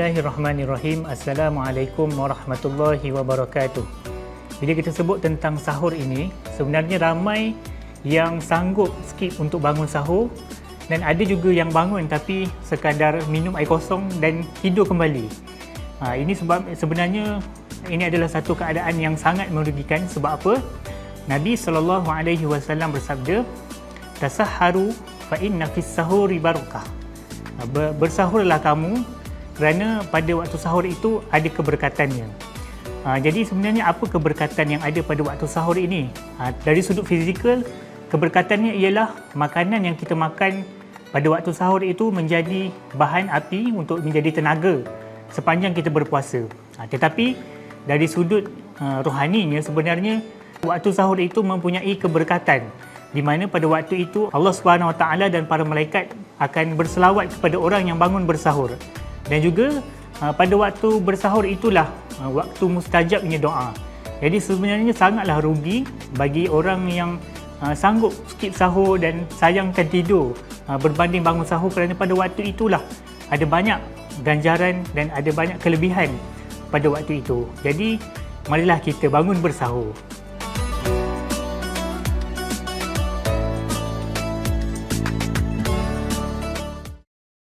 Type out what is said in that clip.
Bismillahirrahmanirrahim. Assalamualaikum warahmatullahi wabarakatuh. Bila kita sebut tentang sahur ini, sebenarnya ramai yang sanggup skip untuk bangun sahur dan ada juga yang bangun tapi sekadar minum air kosong dan tidur kembali. Ini sebab sebenarnya ini adalah satu keadaan yang sangat merugikan. Sebab apa? Nabi SAW bersabda, "Tasahharu fa inna fis sahuri barakah." Bersahurlah kamu kerana pada waktu sahur itu ada keberkatannya. Jadi sebenarnya apa keberkatan yang ada pada waktu sahur ini? Dari sudut fizikal, keberkatannya ialah makanan yang kita makan pada waktu sahur itu menjadi bahan api untuk menjadi tenaga sepanjang kita berpuasa. Tetapi dari sudut rohaninya, sebenarnya waktu sahur itu mempunyai keberkatan di mana pada waktu itu Allah SWT dan para malaikat akan berselawat kepada orang yang bangun bersahur. Dan juga pada waktu bersahur itulah waktu mustajabnya doa. Jadi sebenarnya sangatlah rugi bagi orang yang sanggup skip sahur dan sayangkan tidur berbanding bangun sahur, kerana pada waktu itulah ada banyak ganjaran dan ada banyak kelebihan pada waktu itu. Jadi marilah kita bangun bersahur.